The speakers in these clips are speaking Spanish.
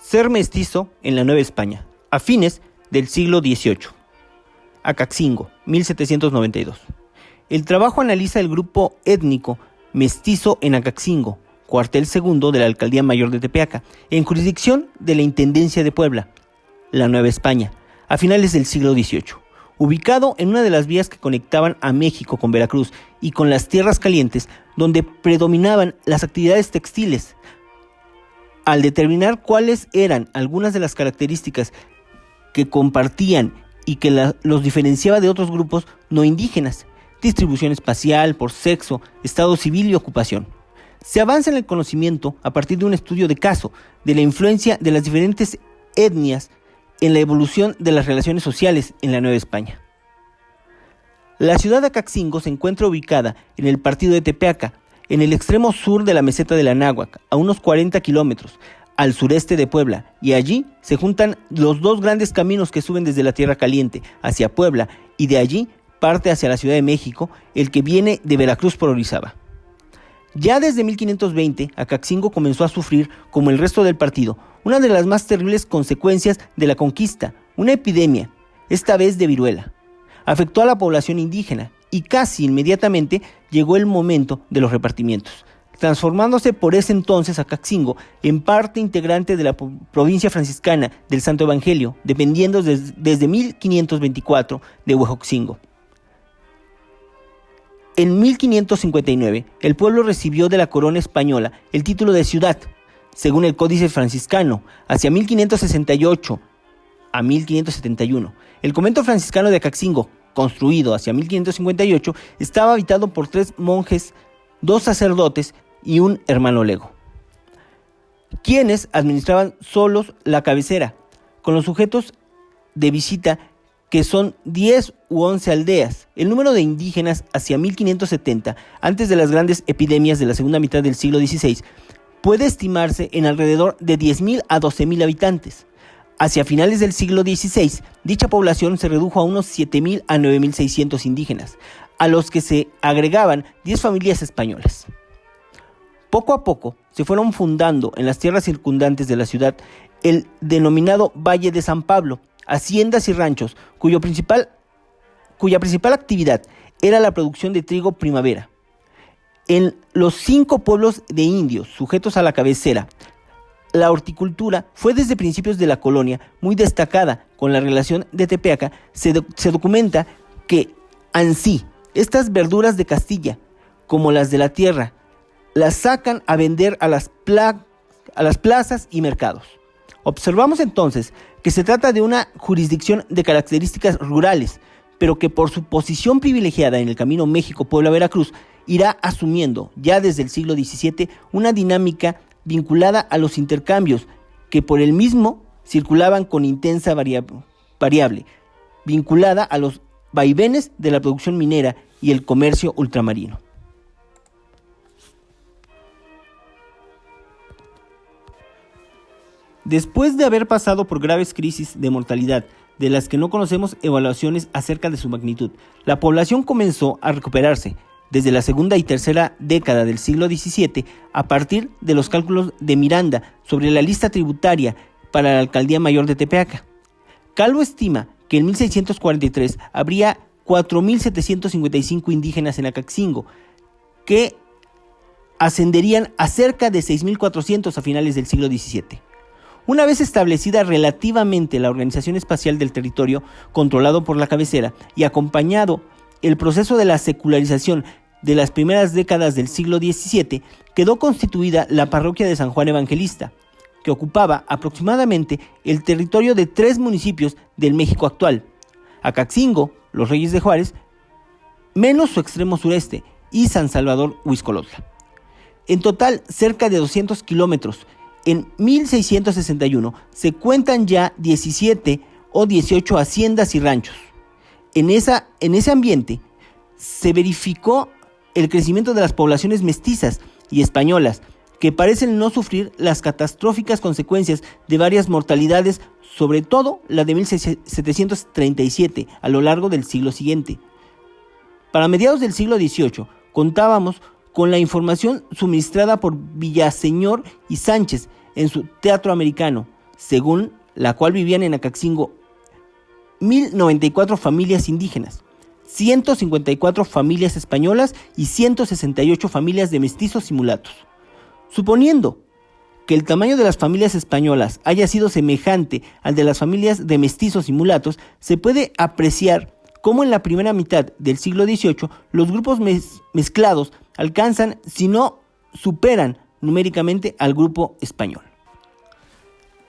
Ser mestizo en la Nueva España, a fines del siglo XVIII. Acaxingo, 1792. El trabajo analiza el grupo étnico mestizo en Acaxingo, cuartel segundo de la Alcaldía Mayor de Tepeaca, en jurisdicción de la Intendencia de Puebla, la Nueva España, a finales del siglo XVIII. Ubicado en una de las vías que conectaban a México con Veracruz y con las Tierras Calientes, donde predominaban las actividades textiles. Al determinar cuáles eran algunas de las características que compartían y que los diferenciaba de otros grupos no indígenas, distribución espacial, por sexo, estado civil y ocupación. Se avanza en el conocimiento a partir de un estudio de caso de la influencia de las diferentes etnias en la evolución de las relaciones sociales en la Nueva España. La ciudad de Acaxingo se encuentra ubicada en el partido de Tepeaca, en el extremo sur de la meseta del Anáhuac, a unos 40 kilómetros al sureste de Puebla, y allí se juntan los dos grandes caminos que suben desde la Tierra Caliente hacia Puebla, y de allí parte hacia la Ciudad de México, el que viene de Veracruz por Orizaba. Ya desde 1520, Acaxingo comenzó a sufrir, como el resto del partido, una de las más terribles consecuencias de la conquista, una epidemia, esta vez de viruela. Afectó a la población indígena y casi inmediatamente llegó el momento de los repartimientos, transformándose por ese entonces Acaxingo en parte integrante de la provincia franciscana del Santo Evangelio, dependiendo desde 1524 de Huejoxingo. En 1559, el pueblo recibió de la corona española el título de ciudad, según el Códice franciscano, hacia 1568 a 1571. El convento franciscano de Acaxingo, construido hacia 1558, estaba habitado por 3 monjes, 2 sacerdotes y un hermano lego, quienes administraban solos la cabecera, con los sujetos de visita que son 10 u 11 aldeas. El número de indígenas hacia 1570, antes de las grandes epidemias de la segunda mitad del siglo XVI, puede estimarse en alrededor de 10,000 a 12,000 habitantes. Hacia finales del siglo XVI, dicha población se redujo a unos 7,000 a 9,600 indígenas, a los que se agregaban 10 familias españolas. Poco a poco se fueron fundando en las tierras circundantes de la ciudad el denominado Valle de San Pablo, haciendas y ranchos cuya principal actividad era la producción de trigo primavera. En los 5 pueblos de indios sujetos a la cabecera, la horticultura fue desde principios de la colonia muy destacada. Con la relación de Tepeaca se documenta que ansí estas verduras de Castilla, como las de la tierra, las sacan a vender a las plazas y mercados. Observamos entonces que se trata de una jurisdicción de características rurales, pero que por su posición privilegiada en el camino México-Puebla-Veracruz irá asumiendo ya desde el siglo XVII una dinámica vinculada a los intercambios que por el mismo circulaban con intensa variable, vinculada a los vaivenes de la producción minera y el comercio ultramarino. Después de haber pasado por graves crisis de mortalidad, de las que no conocemos evaluaciones acerca de su magnitud, la población comenzó a recuperarse desde la segunda y tercera década del siglo XVII a partir de los cálculos de Miranda sobre la lista tributaria para la Alcaldía Mayor de Tepeaca. Calvo estima que en 1643 habría 4,755 indígenas en Acaxingo, que ascenderían a cerca de 6,400 a finales del siglo XVII. Una vez establecida relativamente la organización espacial del territorio controlado por la cabecera y acompañado el proceso de la secularización de las primeras décadas del siglo XVII, quedó constituida la parroquia de San Juan Evangelista, que ocupaba aproximadamente el territorio de 3 municipios del México actual: Acaxingo, Los Reyes de Juárez, menos su extremo sureste, y San Salvador Huixcolotla. En total, cerca de 200 kilómetros. En 1661 se cuentan ya 17 o 18 haciendas y ranchos. En ese ambiente se verificó el crecimiento de las poblaciones mestizas y españolas, que parecen no sufrir las catastróficas consecuencias de varias mortalidades, sobre todo la de 1737, a lo largo del siglo siguiente. Para mediados del siglo XVIII contábamos con la información suministrada por Villaseñor y Sánchez en su Teatro Americano, según la cual vivían en Acaxingo 1.094 familias indígenas, 154 familias españolas y 168 familias de mestizos y mulatos. Suponiendo que el tamaño de las familias españolas haya sido semejante al de las familias de mestizos y mulatos, se puede apreciar cómo en la primera mitad del siglo XVIII los grupos mezclados alcanzan, si no superan numéricamente al grupo español.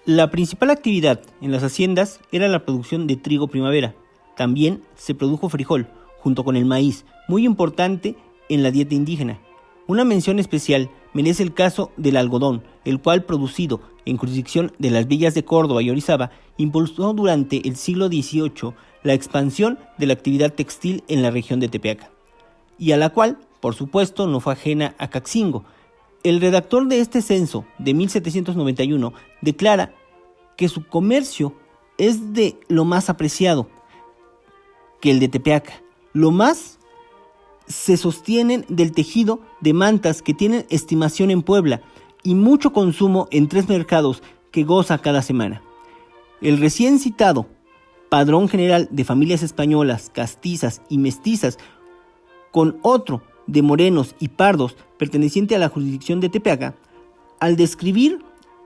La principal actividad en las haciendas era la producción de trigo primavera. También se produjo frijol, junto con el maíz, muy importante en la dieta indígena. Una mención especial merece el caso del algodón, el cual, producido en jurisdicción de las villas de Córdoba y Orizaba, impulsó durante el siglo XVIII la expansión de la actividad textil en la región de Tepeaca, y a la cual, por supuesto, no fue ajena Acaxingo. El redactor de este censo de 1791 declara que su comercio es de lo más apreciado que el de Tepeaca. Lo más se sostienen del tejido de mantas que tienen estimación en Puebla y mucho consumo en 3 mercados que goza cada semana. El recién citado Padrón General de Familias Españolas, Castizas y Mestizas, con otro de morenos y pardos perteneciente a la jurisdicción de Tepeaca, al describir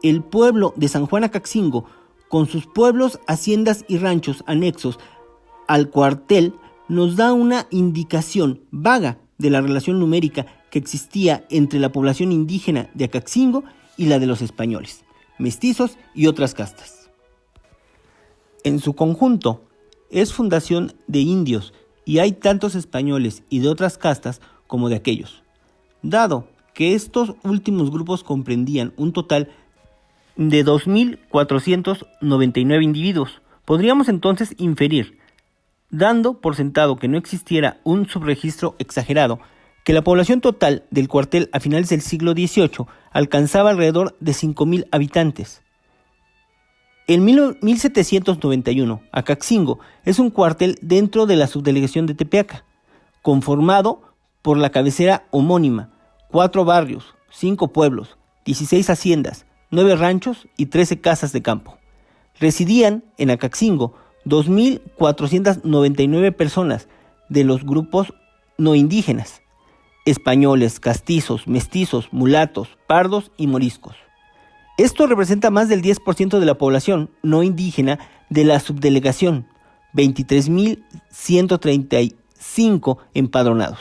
el pueblo de San Juan Acaxingo con sus pueblos, haciendas y ranchos anexos al cuartel, nos da una indicación vaga de la relación numérica que existía entre la población indígena de Acaxingo y la de los españoles, mestizos y otras castas. En su conjunto, es fundación de indios y hay tantos españoles y de otras castas como de aquellos, dado que estos últimos grupos comprendían un total de 2.499 individuos. Podríamos entonces inferir, dando por sentado que no existiera un subregistro exagerado, que la población total del cuartel a finales del siglo XVIII alcanzaba alrededor de 5.000 habitantes. En 1791, Acaxingo es un cuartel dentro de la subdelegación de Tepeaca, conformado por la cabecera homónima, 4 barrios, 5 pueblos, 16 haciendas, 9 ranchos y 13 casas de campo. Residían en Acaxingo 2.499 personas de los grupos no indígenas, españoles, castizos, mestizos, mulatos, pardos y moriscos. Esto representa más del 10% de la población no indígena de la subdelegación, 23.135 empadronados.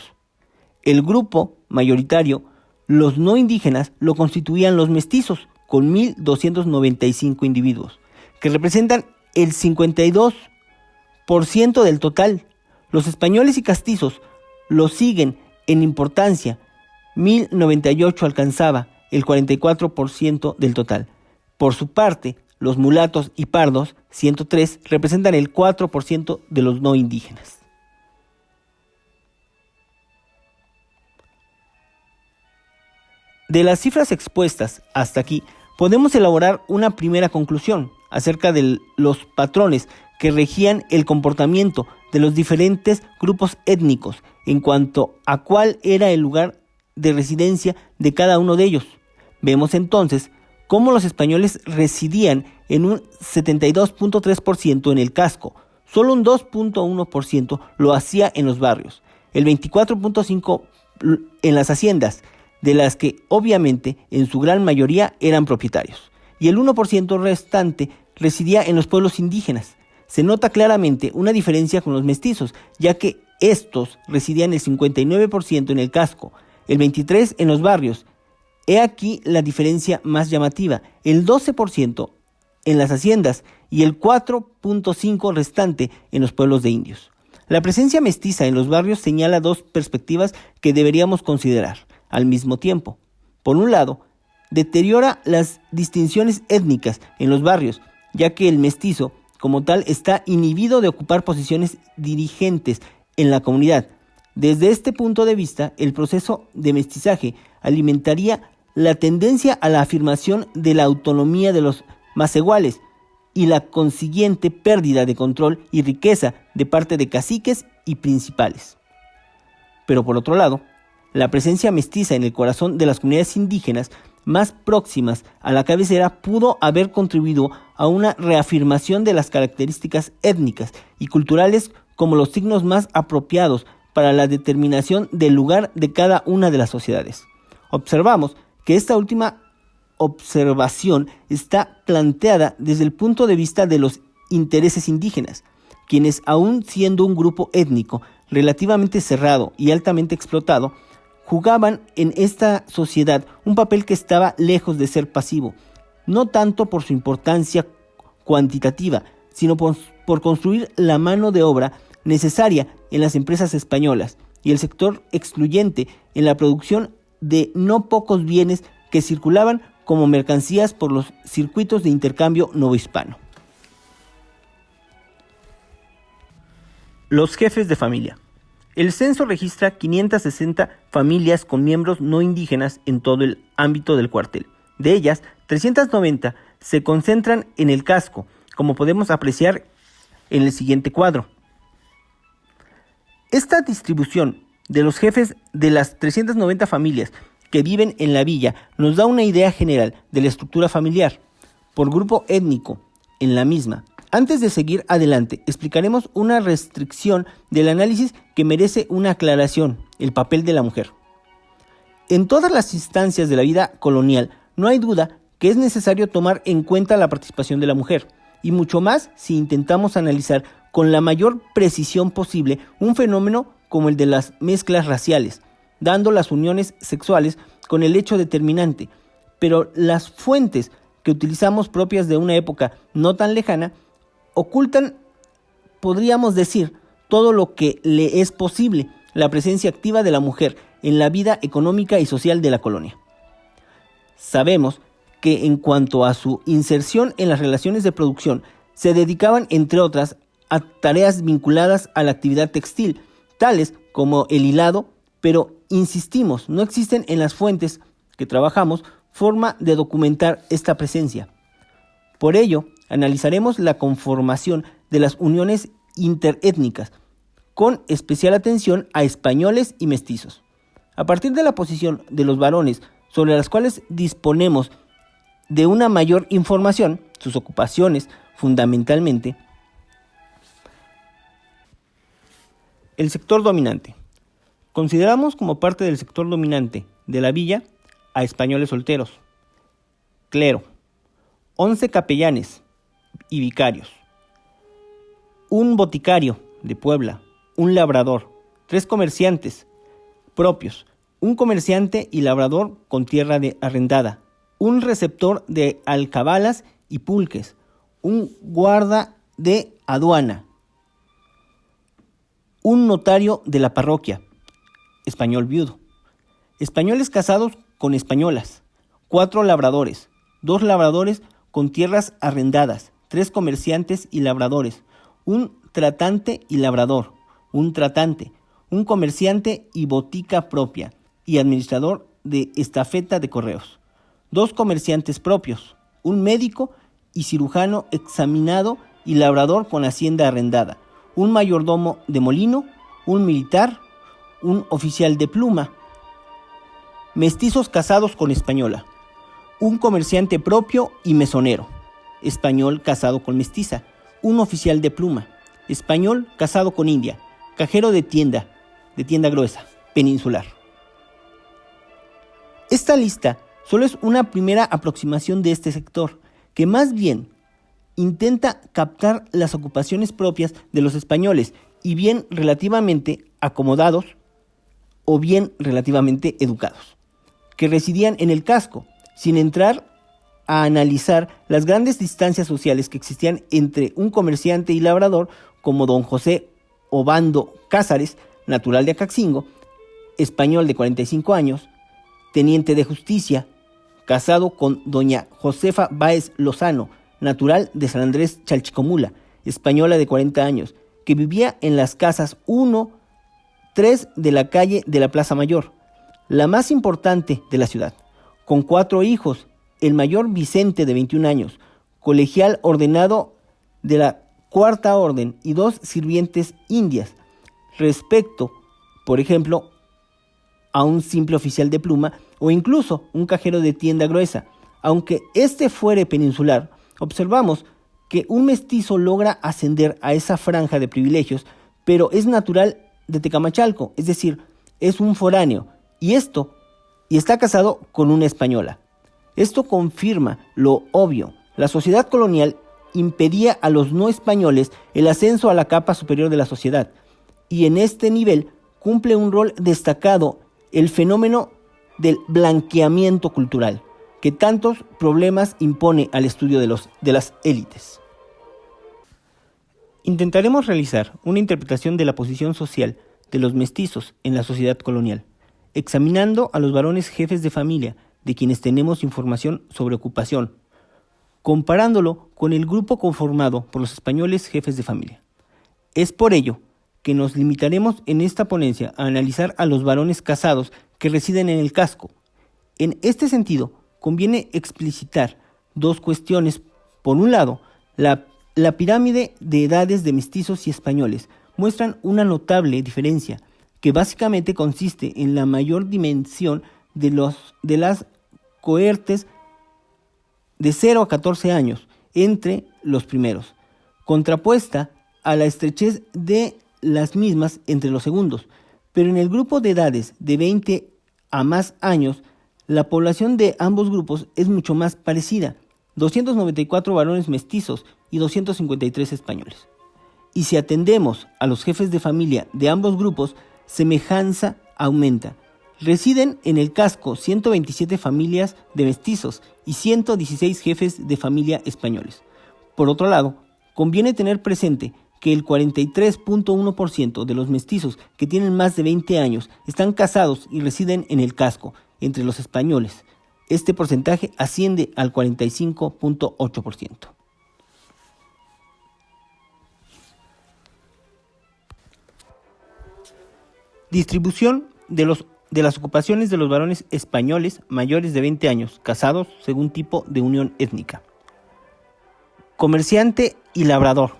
El grupo mayoritario, los no indígenas, lo constituían los mestizos, con 1.295 individuos, que representan el 52% del total. Los españoles y castizos lo siguen en importancia, 1.098 alcanzaba el 44% del total. Por su parte, los mulatos y pardos, 103, representan el 4% de los no indígenas. De las cifras expuestas hasta aquí, podemos elaborar una primera conclusión acerca de los patrones que regían el comportamiento de los diferentes grupos étnicos en cuanto a cuál era el lugar de residencia de cada uno de ellos. Vemos entonces cómo los españoles residían en un 72.3% en el casco, solo un 2.1% lo hacía en los barrios, el 24.5% en las haciendas, de las que obviamente en su gran mayoría eran propietarios, y el 1% restante residía en los pueblos indígenas. Se nota claramente una diferencia con los mestizos, ya que estos residían el 59% en el casco, el 23% en los barrios. He aquí la diferencia más llamativa, el 12% en las haciendas y el 4.5% restante en los pueblos de indios. La presencia mestiza en los barrios señala 2 perspectivas que deberíamos considerar al mismo tiempo. Por un lado, deteriora las distinciones étnicas en los barrios, ya que el mestizo como tal está inhibido de ocupar posiciones dirigentes en la comunidad. Desde este punto de vista, el proceso de mestizaje alimentaría la tendencia a la afirmación de la autonomía de los macehuales y la consiguiente pérdida de control y riqueza de parte de caciques y principales. Pero por otro lado, la presencia mestiza en el corazón de las comunidades indígenas más próximas a la cabecera pudo haber contribuido a una reafirmación de las características étnicas y culturales como los signos más apropiados para la determinación del lugar de cada una de las sociedades. Observamos que esta última observación está planteada desde el punto de vista de los intereses indígenas, quienes, aun siendo un grupo étnico relativamente cerrado y altamente explotado, jugaban en esta sociedad un papel que estaba lejos de ser pasivo, no tanto por su importancia cuantitativa, sino por construir la mano de obra necesaria en las empresas españolas y el sector excluyente en la producción de no pocos bienes que circulaban como mercancías por los circuitos de intercambio novohispano. Los jefes de familia. El censo registra 560 familias con miembros no indígenas en todo el ámbito del cuartel. De ellas, 390 se concentran en el casco, como podemos apreciar en el siguiente cuadro. Esta distribución de los jefes de las 390 familias que viven en la villa nos da una idea general de la estructura familiar, por grupo étnico, en la misma. Antes de seguir adelante, explicaremos una restricción del análisis que merece una aclaración: el papel de la mujer. En todas las instancias de la vida colonial, no hay duda que es necesario tomar en cuenta la participación de la mujer, y mucho más si intentamos analizar con la mayor precisión posible un fenómeno como el de las mezclas raciales, dando las uniones sexuales con el hecho determinante. Pero las fuentes que utilizamos propias de una época no tan lejana ocultan, podríamos decir, todo lo que le es posible la presencia activa de la mujer en la vida económica y social de la colonia. Sabemos que en cuanto a su inserción en las relaciones de producción, se dedicaban, entre otras, a tareas vinculadas a la actividad textil, tales como el hilado, pero insistimos, no existen en las fuentes que trabajamos forma de documentar esta presencia. Por ello, analizaremos la conformación de las uniones interétnicas, con especial atención a españoles y mestizos. A partir de la posición de los varones, sobre las cuales disponemos de una mayor información, sus ocupaciones fundamentalmente, el sector dominante. Consideramos como parte del sector dominante de la villa a españoles solteros, clero, 11 capellanes y vicarios, un boticario de Puebla, un labrador, 3 comerciantes propios, un comerciante y labrador con tierra arrendada, un receptor de alcabalas y pulques, un guarda de aduana, un notario de la parroquia, español viudo, españoles casados con españolas, 4 labradores, 2 labradores con tierras arrendadas, 3 comerciantes y labradores, un tratante y labrador, un tratante, un comerciante y botica propia y administrador de estafeta de correos, 2 comerciantes propios, un médico y cirujano examinado y labrador con hacienda arrendada, un mayordomo de molino, un militar, un oficial de pluma, mestizos casados con española, un comerciante propio y mesonero, español casado con mestiza, un oficial de pluma, español casado con india, cajero de tienda gruesa, peninsular. Esta lista solo es una primera aproximación de este sector, que más bien intenta captar las ocupaciones propias de los españoles, y bien relativamente acomodados o bien relativamente educados, que residían en el casco, sin entrar a analizar las grandes distancias sociales que existían entre un comerciante y labrador como don José Obando Cázares, natural de Acaxingo, español de 45 años, teniente de justicia, casado con doña Josefa Báez Lozano, natural de San Andrés Chalchicomula, española de 40 años, que vivía en las casas 1, 3 de la calle de la Plaza Mayor, la más importante de la ciudad, con 4 hijos, el mayor Vicente de 21 años, colegial ordenado de la Cuarta Orden, y 2 sirvientes indias, respecto, por ejemplo, a un simple oficial de pluma o incluso un cajero de tienda gruesa, aunque este fuere peninsular, observamos que un mestizo logra ascender a esa franja de privilegios, pero es natural de Tecamachalco, es decir, es un foráneo, y está casado con una española. Esto confirma lo obvio. La sociedad colonial impedía a los no españoles el ascenso a la capa superior de la sociedad, y en este nivel cumple un rol destacado el fenómeno del blanqueamiento cultural, que tantos problemas impone al estudio de las élites. Intentaremos realizar una interpretación de la posición social de los mestizos en la sociedad colonial, examinando a los varones jefes de familia, de quienes tenemos información sobre ocupación, comparándolo con el grupo conformado por los españoles jefes de familia. Es por ello que nos limitaremos en esta ponencia a analizar a los varones casados que residen en el casco. En este sentido, conviene explicitar dos cuestiones. Por un lado, la pirámide de edades de mestizos y españoles muestran una notable diferencia, que básicamente consiste en la mayor dimensión de las cohortes de 0 a 14 años entre los primeros, contrapuesta a la estrechez de las mismas entre los segundos. Pero en el grupo de edades de 20 a más años, la población de ambos grupos es mucho más parecida: 294 varones mestizos y 253 españoles. Y si atendemos a los jefes de familia de ambos grupos, semejanza aumenta. Residen en el casco 127 familias de mestizos y 116 jefes de familia españoles. Por otro lado, conviene tener presente que el 43.1% de los mestizos que tienen más de 20 años están casados y residen en el casco, entre los españoles. Este porcentaje asciende al 45.8%. Distribución de las ocupaciones de los varones españoles mayores de 20 años, casados según tipo de unión étnica. Comerciante y labrador: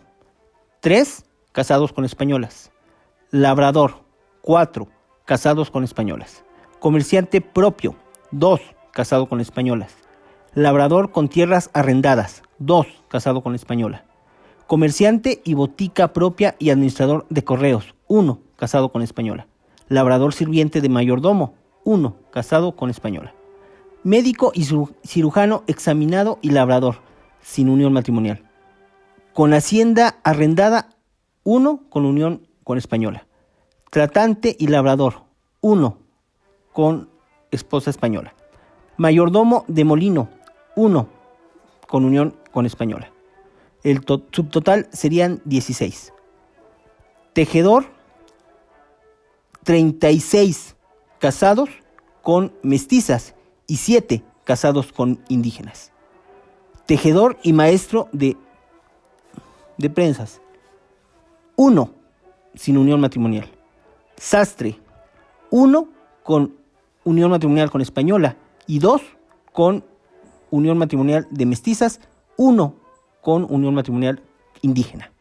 3 casados con españolas. Labrador: 4 casados con españolas. Comerciante propio: 2 casado con españolas. Labrador con tierras arrendadas: 2 casado con española. Comerciante y botica propia y administrador de correos: 1 casado con española. Labrador sirviente de mayordomo: 1 casado con española. Médico y cirujano examinado y labrador, sin unión matrimonial. Con hacienda arrendada: 1 con unión con española. Tratante y labrador: 1 con esposa española. Mayordomo de molino: 1 con unión con española. El subtotal serían 16. Tejedor: 36 casados con mestizas y 7 casados con indígenas. Tejedor y maestro de prensas: 1 sin unión matrimonial. Sastre: 1 con unión matrimonial con española y 2 con unión matrimonial de mestizas, 1 con unión matrimonial indígena.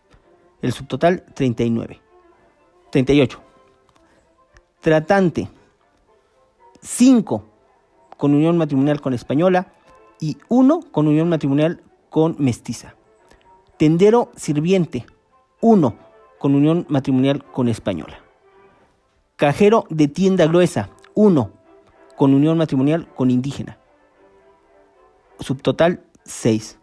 El subtotal 38. Tratante: 5 con unión matrimonial con española y 1 con unión matrimonial con mestiza. Tendero sirviente: 1 con unión matrimonial con española. Cajero de tienda gruesa: 1 con unión matrimonial con indígena. Subtotal 6.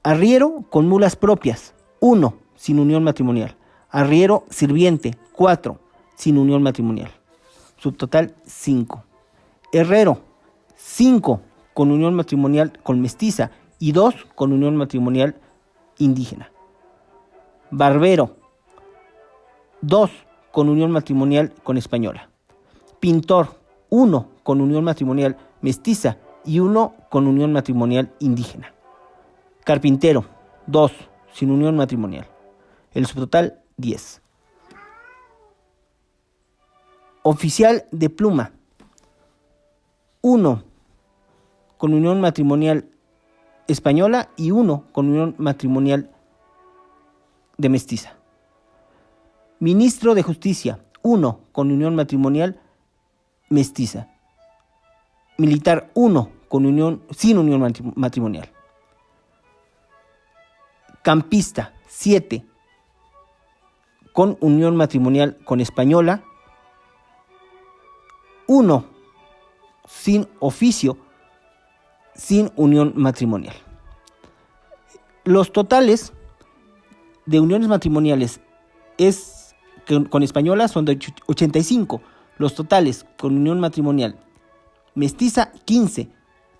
Arriero con mulas propias: 1 sin unión matrimonial. Arriero sirviente: 4 sin unión matrimonial. Subtotal 5. Herrero: 5 con unión matrimonial con mestiza y 2 con unión matrimonial indígena. Barbero: 2 con unión matrimonial con española. Pintor: 1 con unión matrimonial mestiza y 1 con unión matrimonial indígena. Carpintero: 2 sin unión matrimonial. El subtotal 10. Oficial de pluma: 1 con unión matrimonial española y 1 con unión matrimonial de mestiza. Ministro de Justicia: 1 con unión matrimonial mestiza. Militar: 1 con unión sin unión matrimonial. Campista, 7, con unión matrimonial con española. 1, sin oficio, sin unión matrimonial. Los totales de uniones matrimoniales con española son de 85. Los totales con unión matrimonial mestiza, 15.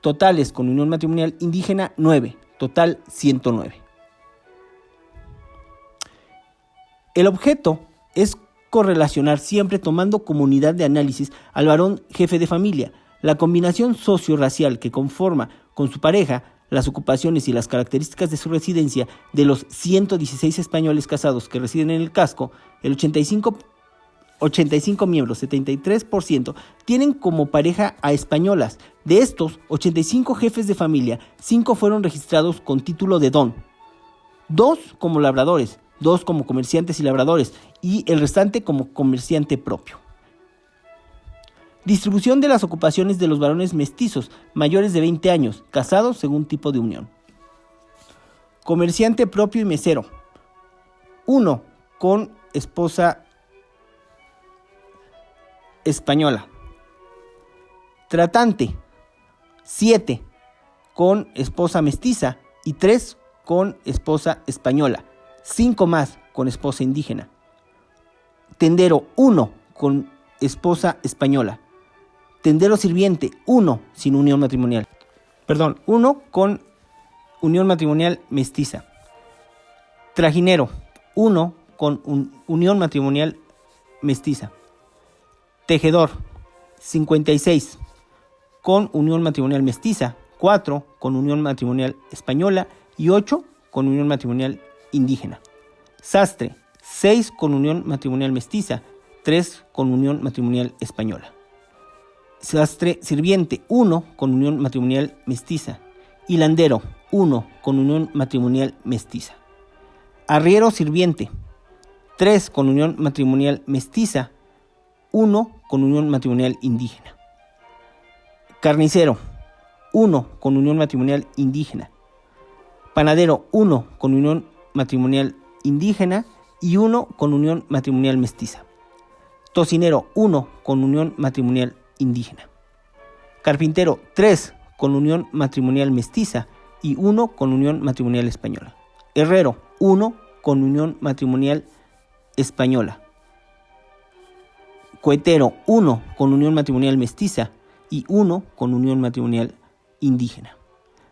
Totales con unión matrimonial indígena, 9. Total, 109. El objeto es correlacionar siempre tomando como unidad de análisis al varón jefe de familia. La combinación socio-racial que conforma con su pareja las ocupaciones y las características de su residencia de los 116 españoles casados que residen en el casco, el 85 miembros, 73%, tienen como pareja a españolas. De estos 85 jefes de familia, 5 fueron registrados con título de don, 2 como labradores, 2 como comerciantes y labradores, y el restante como comerciante propio. Distribución de las ocupaciones de los varones mestizos mayores de 20 años, casados según tipo de unión. Comerciante propio y mesero, 1 con esposa española. Tratante, 7 con esposa mestiza y 3 con esposa española, 5 más con esposa indígena. Tendero, 1 con esposa española. Tendero sirviente, 1 sin unión matrimonial. 1 con unión matrimonial mestiza. Trajinero, 1 con unión matrimonial mestiza. Tejedor, 56 con unión matrimonial mestiza, 4 con unión matrimonial española y 8 con unión matrimonial indígena. Sastre, 6 con unión matrimonial mestiza, 3 con unión matrimonial española. Sastre sirviente, 1 con unión matrimonial mestiza. Hilandero, 1 con unión matrimonial mestiza. Arriero sirviente, 3 con unión matrimonial mestiza, 1 con unión matrimonial indígena. Carnicero, 1 con unión matrimonial indígena. Panadero, 1 con unión matrimonial indígena y 1 con unión matrimonial mestiza. Tocinero, 1 con unión matrimonial indígena. Carpintero, 3 con unión matrimonial mestiza y 1 con unión matrimonial española. Herrero, 1 con unión matrimonial española. Cohetero, 1 con unión matrimonial mestiza y 1 con unión matrimonial indígena.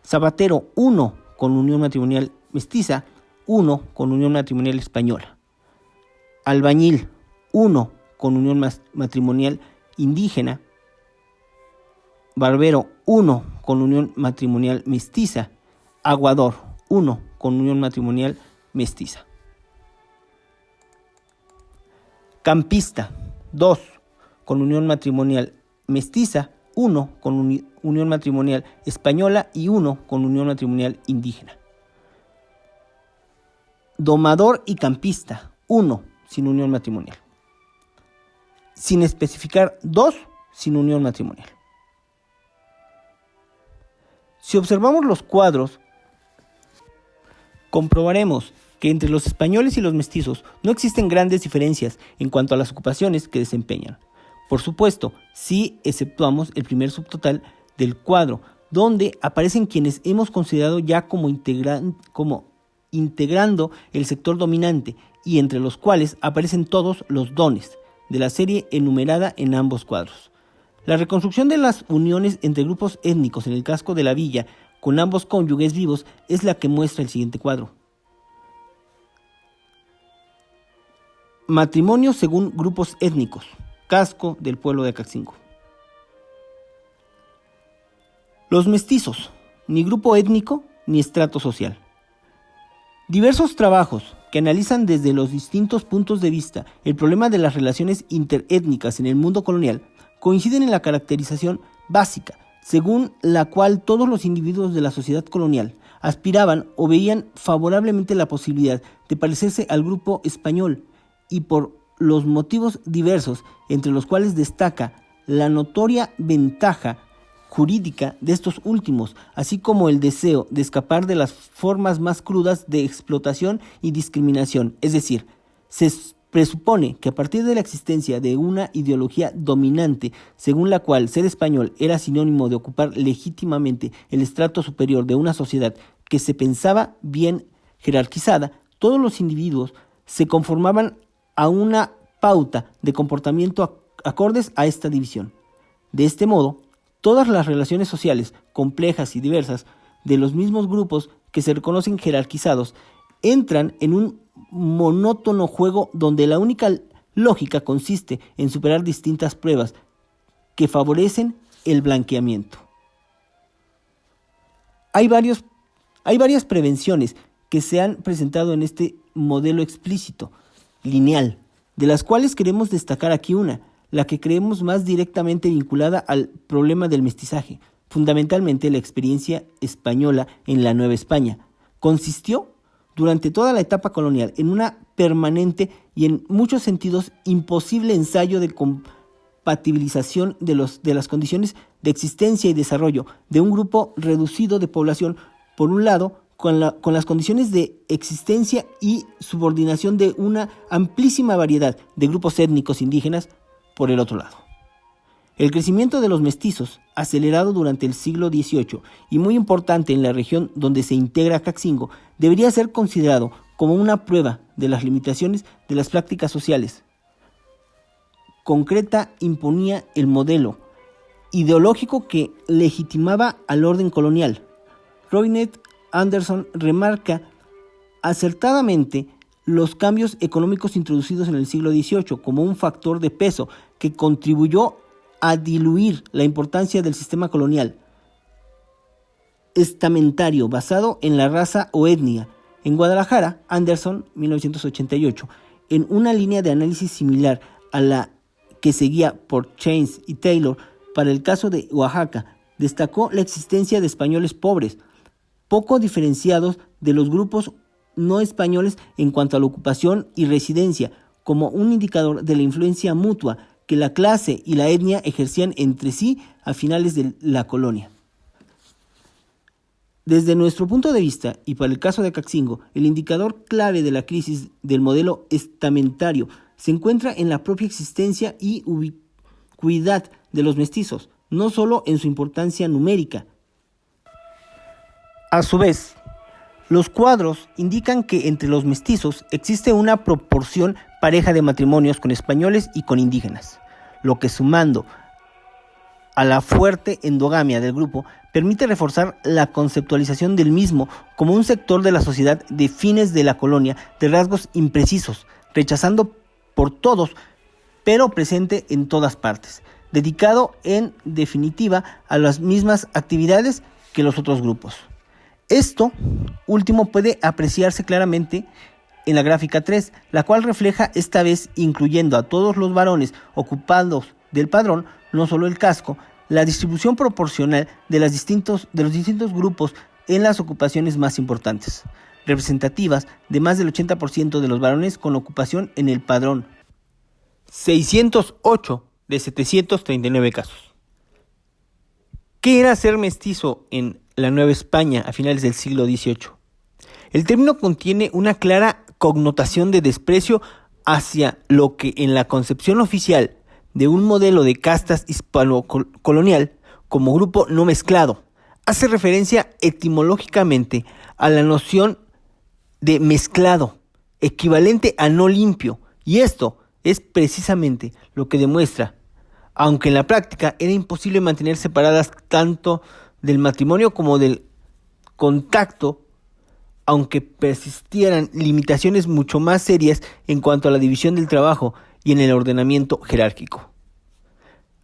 Zapatero, 1 con unión matrimonial mestiza, 1 con unión matrimonial española. Albañil, 1 con unión matrimonial indígena. Barbero, 1 con unión matrimonial mestiza. Aguador, 1 con unión matrimonial mestiza. Campista, 2 con unión matrimonial mestiza, 1 con unión matrimonial española y 1 con unión matrimonial indígena. Domador y campista, 1 sin unión matrimonial. Sin especificar, 2 sin unión matrimonial. Si observamos los cuadros, comprobaremos que entre los españoles y los mestizos no existen grandes diferencias en cuanto a las ocupaciones que desempeñan. Por supuesto, si exceptuamos el primer subtotal del cuadro, donde aparecen quienes hemos considerado ya como integrando el sector dominante y entre los cuales aparecen todos los dones de la serie enumerada en ambos cuadros. La reconstrucción de las uniones entre grupos étnicos en el casco de la villa con ambos cónyuges vivos es la que muestra el siguiente cuadro. Matrimonio según grupos étnicos, casco del pueblo de Acaxingó. Los mestizos, ni grupo étnico ni estrato social. Diversos trabajos que analizan desde los distintos puntos de vista el problema de las relaciones interétnicas en el mundo colonial coinciden en la caracterización básica, según la cual todos los individuos de la sociedad colonial aspiraban o veían favorablemente la posibilidad de parecerse al grupo español, y por los motivos diversos, entre los cuales destaca la notoria ventaja jurídica de estos últimos, así como el deseo de escapar de las formas más crudas de explotación y discriminación. Es decir, se presupone que a partir de la existencia de una ideología dominante, según la cual ser español era sinónimo de ocupar legítimamente el estrato superior de una sociedad que se pensaba bien jerarquizada, todos los individuos se conformaban a una pauta de comportamiento acordes a esta división. De este modo, todas las relaciones sociales complejas y diversas de los mismos grupos que se reconocen jerarquizados entran en un monótono juego donde la única lógica consiste en superar distintas pruebas que favorecen el blanqueamiento. Hay varias prevenciones que se han presentado en este modelo explícito, lineal, de las cuales queremos destacar aquí una, la que creemos más directamente vinculada al problema del mestizaje, fundamentalmente la experiencia española en la Nueva España. Consistió durante toda la etapa colonial en una permanente y en muchos sentidos imposible ensayo de compatibilización de las condiciones de existencia y desarrollo de un grupo reducido de población, por un lado, con las condiciones de existencia y subordinación de una amplísima variedad de grupos étnicos indígenas, por el otro lado. El crecimiento de los mestizos, acelerado durante el siglo XVIII y muy importante en la región donde se integra Caxingo, debería ser considerado como una prueba de las limitaciones de las prácticas sociales. Concreta imponía el modelo ideológico que legitimaba al orden colonial. Roinet Anderson remarca acertadamente los cambios económicos introducidos en el siglo XVIII como un factor de peso que contribuyó a diluir la importancia del sistema colonial estamentario basado en la raza o etnia. En Guadalajara, Anderson, 1988, en una línea de análisis similar a la que seguía por Chains y Taylor para el caso de Oaxaca, destacó la existencia de españoles pobres, poco diferenciados de los grupos no españoles en cuanto a la ocupación y residencia, como un indicador de la influencia mutua que la clase y la etnia ejercían entre sí a finales de la colonia. Desde nuestro punto de vista, y para el caso de Caxingo, el indicador clave de la crisis del modelo estamentario se encuentra en la propia existencia y ubicuidad de los mestizos, no solo en su importancia numérica. A su vez, los cuadros indican que entre los mestizos existe una proporción pareja de matrimonios con españoles y con indígenas, lo que sumando a la fuerte endogamia del grupo permite reforzar la conceptualización del mismo como un sector de la sociedad de fines de la colonia de rasgos imprecisos, rechazando por todos, pero presente en todas partes, dedicado en definitiva a las mismas actividades que los otros grupos. Esto último puede apreciarse claramente en la gráfica 3, la cual refleja esta vez, incluyendo a todos los varones ocupados del padrón, no solo el casco, la distribución proporcional de los distintos grupos en las ocupaciones más importantes, representativas de más del 80% de los varones con ocupación en el padrón, 608 de 739 casos. ¿Qué era ser mestizo en la Nueva España a finales del siglo XVIII? El término contiene una clara connotación de desprecio hacia lo que en la concepción oficial de un modelo de castas hispano-colonial como grupo no mezclado hace referencia etimológicamente a la noción de mezclado, equivalente a no limpio, y esto es precisamente lo que demuestra, aunque en la práctica era imposible mantener separadas tanto del matrimonio como del contacto, aunque persistieran limitaciones mucho más serias en cuanto a la división del trabajo y en el ordenamiento jerárquico.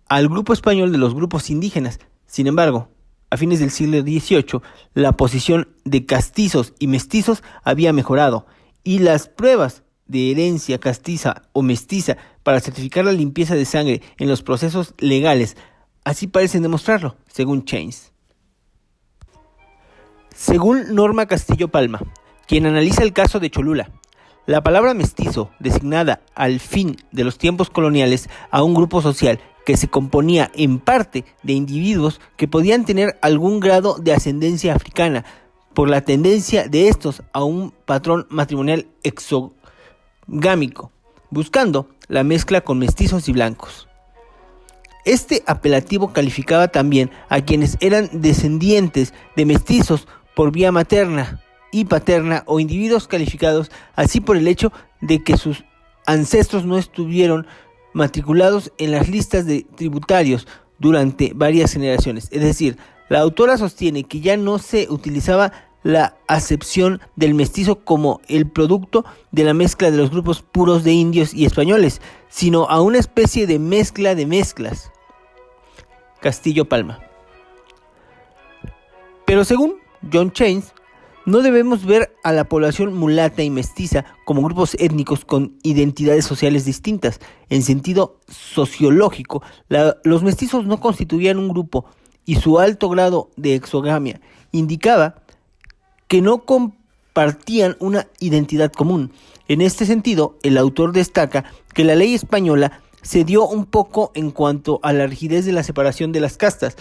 Al grupo español de los grupos indígenas, sin embargo, a fines del siglo XVIII, la posición de castizos y mestizos había mejorado, y las pruebas de herencia castiza o mestiza para certificar la limpieza de sangre en los procesos legales así parecen demostrarlo, según Chains. Según Norma Castillo Palma, quien analiza el caso de Cholula, la palabra mestizo, designada al fin de los tiempos coloniales a un grupo social que se componía en parte de individuos que podían tener algún grado de ascendencia africana, por la tendencia de estos a un patrón matrimonial exogámico, buscando la mezcla con mestizos y blancos. Este apelativo calificaba también a quienes eran descendientes de mestizos por vía materna y paterna o individuos calificados así por el hecho de que sus ancestros no estuvieron matriculados en las listas de tributarios durante varias generaciones. Es decir, la autora sostiene que ya no se utilizaba la acepción del mestizo como el producto de la mezcla de los grupos puros de indios y españoles, sino a una especie de mezcla de mezclas. Castillo Palma. Pero según John Cheynes, no debemos ver a la población mulata y mestiza como grupos étnicos con identidades sociales distintas. En sentido sociológico, los mestizos no constituían un grupo y su alto grado de exogamia indicaba que no compartían una identidad común. En este sentido, el autor destaca que la ley española cedió un poco en cuanto a la rigidez de la separación de las castas,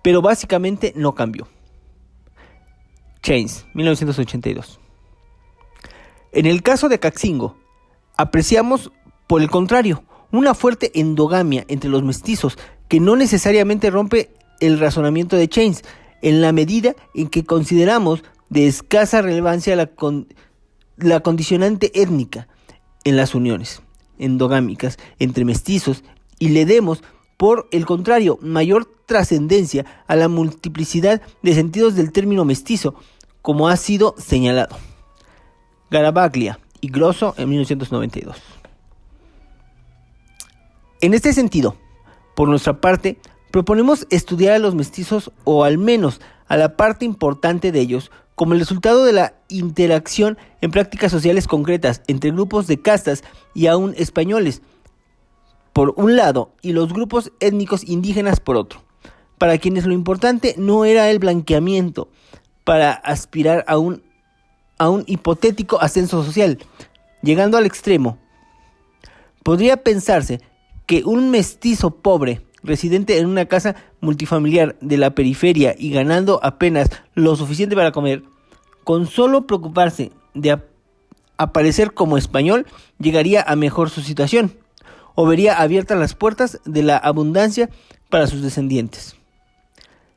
pero básicamente no cambió. Cheynes, 1982. En el caso de Caxingo, apreciamos, por el contrario, una fuerte endogamia entre los mestizos que no necesariamente rompe el razonamiento de Cheynes, en la medida en que consideramos de escasa relevancia la condicionante étnica en las uniones endogámicas entre mestizos y le demos, por el contrario, mayor trascendencia a la multiplicidad de sentidos del término mestizo, como ha sido señalado. Garavaglia y Grosso en 1992. En este sentido, por nuestra parte, proponemos estudiar a los mestizos, o al menos a la parte importante de ellos, como el resultado de la interacción en prácticas sociales concretas entre grupos de castas y aún españoles, por un lado, y los grupos étnicos indígenas por otro, para quienes lo importante no era el blanqueamiento, para aspirar a un hipotético ascenso social, llegando al extremo. Podría pensarse que un mestizo pobre, residente en una casa multifamiliar de la periferia y ganando apenas lo suficiente para comer, con solo preocuparse de aparecer como español, llegaría a mejorar su situación, o vería abiertas las puertas de la abundancia para sus descendientes.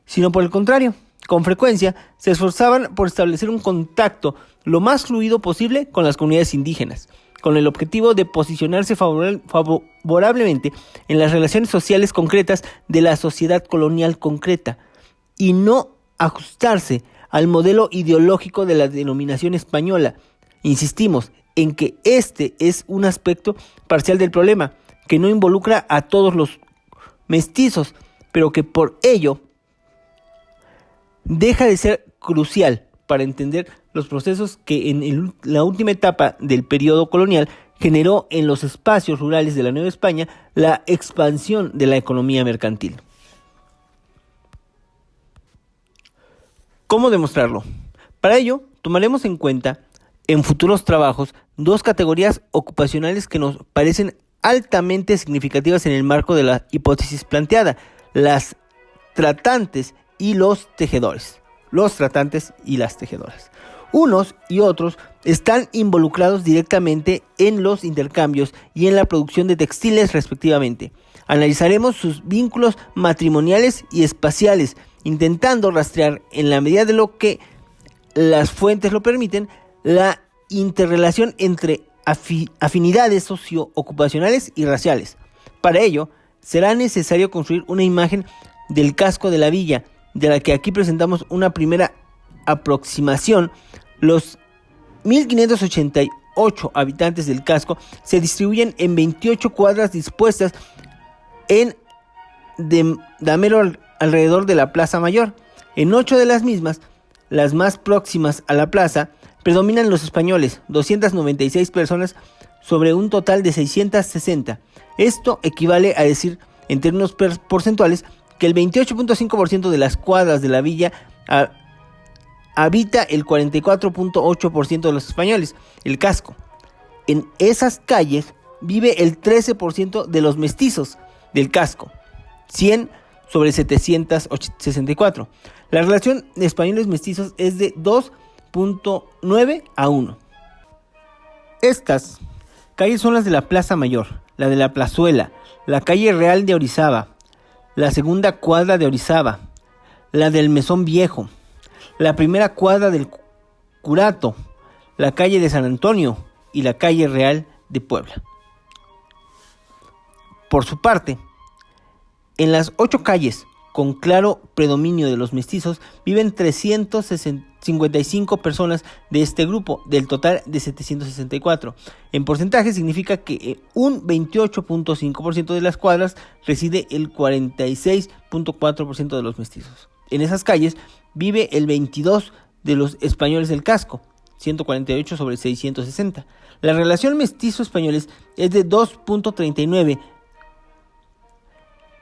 Sino por el contrario, con frecuencia se esforzaban por establecer un contacto lo más fluido posible con las comunidades indígenas, con el objetivo de posicionarse favorablemente en las relaciones sociales concretas de la sociedad colonial concreta, y no ajustarse al modelo ideológico de la denominación española. Insistimos en que este es un aspecto parcial del problema, que no involucra a todos los mestizos, pero que por ello deja de ser crucial para entender los procesos que en la última etapa del periodo colonial generó en los espacios rurales de la Nueva España la expansión de la economía mercantil. ¿Cómo demostrarlo? Para ello, tomaremos en cuenta en futuros trabajos dos categorías ocupacionales que nos parecen altamente significativas en el marco de la hipótesis planteada: las tratantes y los tejedores. Los tratantes y las tejedoras. Unos y otros están involucrados directamente en los intercambios y en la producción de textiles respectivamente. Analizaremos sus vínculos matrimoniales y espaciales, intentando rastrear, en la medida de lo que las fuentes lo permiten, la interrelación entre afinidades socio-ocupacionales y raciales. Para ello, será necesario construir una imagen del casco de la villa, de la que aquí presentamos una primera aproximación. Los 1.588 habitantes del casco se distribuyen en 28 cuadras dispuestas en damero alrededor de la Plaza Mayor. En 8 de las mismas, las más próximas a la plaza, predominan los españoles, 296 personas sobre un total de 660. Esto equivale a decir, en términos porcentuales, que el 28.5% de las cuadras de la villa habita el 44.8% de los españoles, el casco. En esas calles vive el 13% de los mestizos del casco, 100 sobre 764. La relación de españoles mestizos es de 2.9 a 1. Estas calles son las de la Plaza Mayor, la de la Plazuela, la calle Real de Orizaba, la segunda cuadra de Orizaba, la del Mesón Viejo, la primera cuadra del Curato, la calle de San Antonio y la calle Real de Puebla. Por su parte, en las 8 calles con claro predominio de los mestizos viven 355 personas de este grupo, del total de 764. En porcentaje significa que un 28.5% de las cuadras reside el 46.4% de los mestizos. En esas calles vive el 22% de los españoles del casco, 148 sobre 660. La relación mestizo-españoles es de 2.39.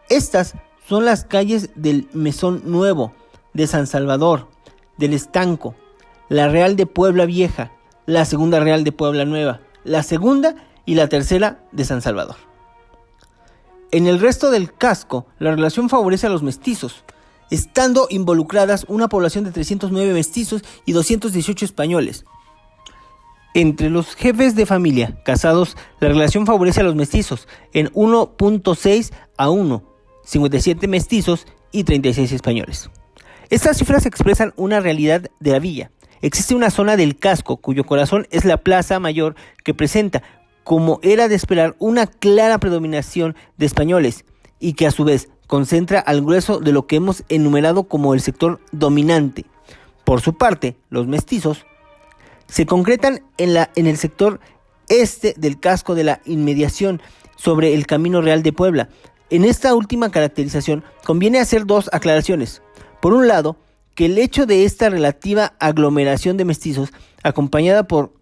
Estas son las calles del Mesón Nuevo, de San Salvador, del Estanco, la Real de Puebla Vieja, la segunda Real de Puebla Nueva, la segunda y la tercera de San Salvador. En el resto del casco, la relación favorece a los mestizos, estando involucradas una población de 309 mestizos y 218 españoles. Entre los jefes de familia casados, la relación favorece a los mestizos en 1.6 a 1, 57 mestizos y 36 españoles. Estas cifras expresan una realidad de la villa. Existe una zona del casco cuyo corazón es la Plaza Mayor, que presenta, como era de esperar, una clara predominación de españoles y que a su vez concentra al grueso de lo que hemos enumerado como el sector dominante. Por su parte, los mestizos se concretan en el sector este del casco de la inmediación sobre el Camino Real de Puebla. En esta última caracterización conviene hacer dos aclaraciones. Por un lado, que el hecho de esta relativa aglomeración de mestizos, acompañada por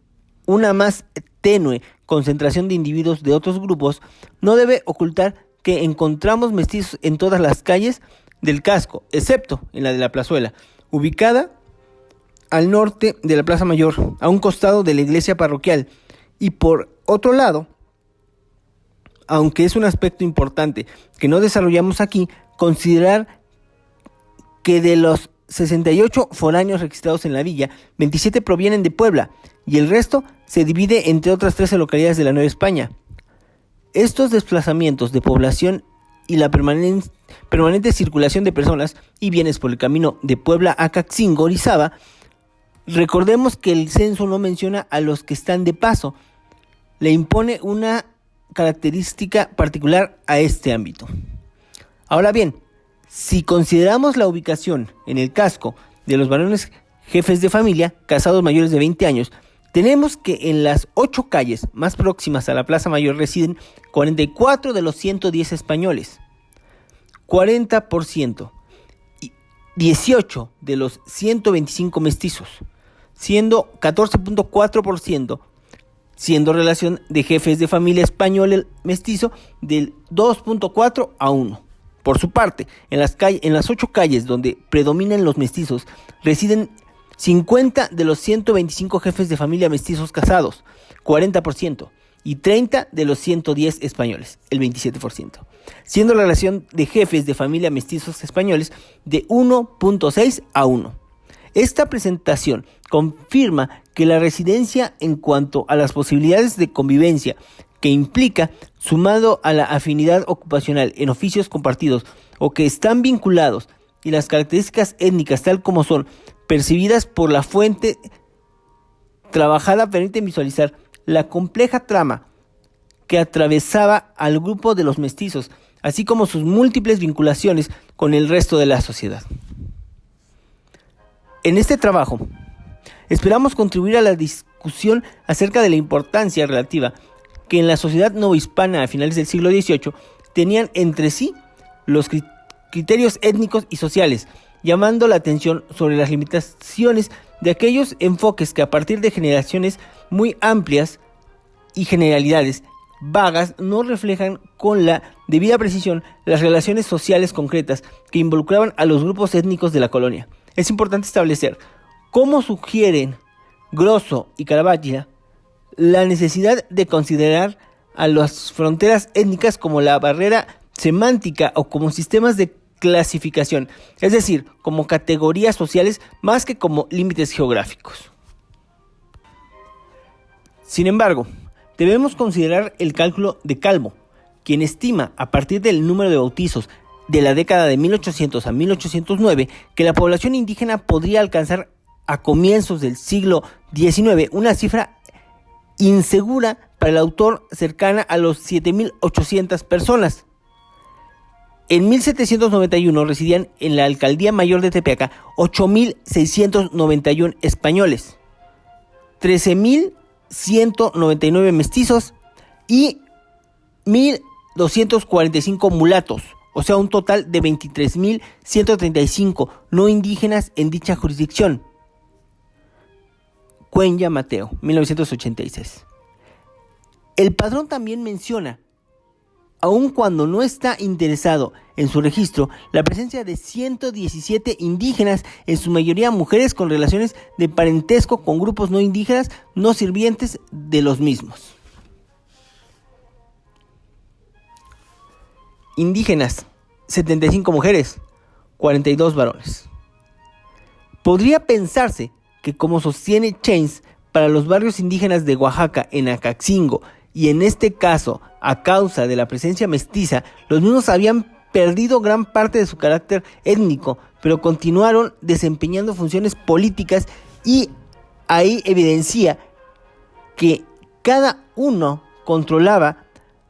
una más tenue concentración de individuos de otros grupos, no debe ocultar que encontramos mestizos en todas las calles del casco, excepto en la de la Plazuela, ubicada al norte de la Plaza Mayor, a un costado de la iglesia parroquial, y por otro lado, aunque es un aspecto importante que no desarrollamos aquí, considerar que de los 68 foráneos registrados en la villa, 27 provienen de Puebla y el resto se divide entre otras 13 localidades de la Nueva España. Estos desplazamientos de población y la permanente circulación de personas y bienes por el camino de Puebla a Caxingo, Orizaba, recordemos que el censo no menciona a los que están de paso, le impone una característica particular a este ámbito. Ahora bien, si consideramos la ubicación en el casco de los varones jefes de familia casados mayores de 20 años, tenemos que en las 8 calles más próximas a la Plaza Mayor residen 44 de los 110 españoles, 40%, y 18 de los 125 mestizos, siendo 14.4%, siendo relación de jefes de familia español mestizo del 2.4 a 1. Por su parte, en las 8 calles donde predominan los mestizos, residen 50 de los 125 jefes de familia mestizos casados, 40%, y 30 de los 110 españoles, el 27%, siendo la relación de jefes de familia mestizos españoles de 1.6 a 1. Esta presentación confirma que la residencia en cuanto a las posibilidades de convivencia que implica, sumado a la afinidad ocupacional en oficios compartidos o que están vinculados, y las características étnicas tal como son percibidas por la fuente trabajada, permiten visualizar la compleja trama que atravesaba al grupo de los mestizos, así como sus múltiples vinculaciones con el resto de la sociedad. En este trabajo, esperamos contribuir a la discusión acerca de la importancia relativa que en la sociedad novohispana a finales del siglo XVIII tenían entre sí los criterios étnicos y sociales, llamando la atención sobre las limitaciones de aquellos enfoques que a partir de generaciones muy amplias y generalidades vagas no reflejan con la debida precisión las relaciones sociales concretas que involucraban a los grupos étnicos de la colonia. Es importante establecer, como sugieren Grosso y Caravaggio, la necesidad de considerar a las fronteras étnicas como la barrera semántica o como sistemas de clasificación, es decir, como categorías sociales más que como límites geográficos. Sin embargo, debemos considerar el cálculo de Calvo, quien estima, a partir del número de bautizos de la década de 1800 a 1809, que la población indígena podría alcanzar a comienzos del siglo XIX una cifra insegura para el autor cercana a los 7.800 personas. En 1791 residían en la Alcaldía Mayor de Tepeaca 8.691 españoles, 13.199 mestizos y 1.245 mulatos, o sea, un total de 23.135 no indígenas en dicha jurisdicción. Cuenya Mateo, 1986. El padrón también menciona, aun cuando no está interesado en su registro, la presencia de 117 indígenas, en su mayoría mujeres con relaciones de parentesco con grupos no indígenas, no sirvientes de los mismos. Indígenas, 75 mujeres, 42 varones. Podría pensarse que, como sostiene Chains, para los barrios indígenas de Oaxaca en Acaxingo, y en este caso a causa de la presencia mestiza, los mismos habían perdido gran parte de su carácter étnico, pero continuaron desempeñando funciones políticas, y ahí evidencia que cada uno controlaba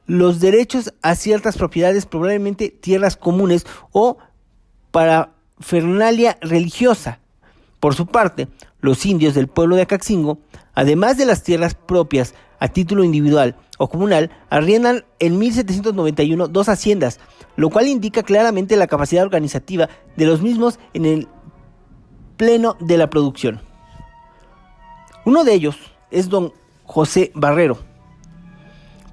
los derechos a ciertas propiedades, probablemente tierras comunes o parafernalia religiosa. Por su parte, los indios del pueblo de Acaxingo, además de las tierras propias a título individual o comunal, arriendan en 1791 2 haciendas, lo cual indica claramente la capacidad organizativa de los mismos en el pleno de la producción. Uno de ellos es don José Barrero,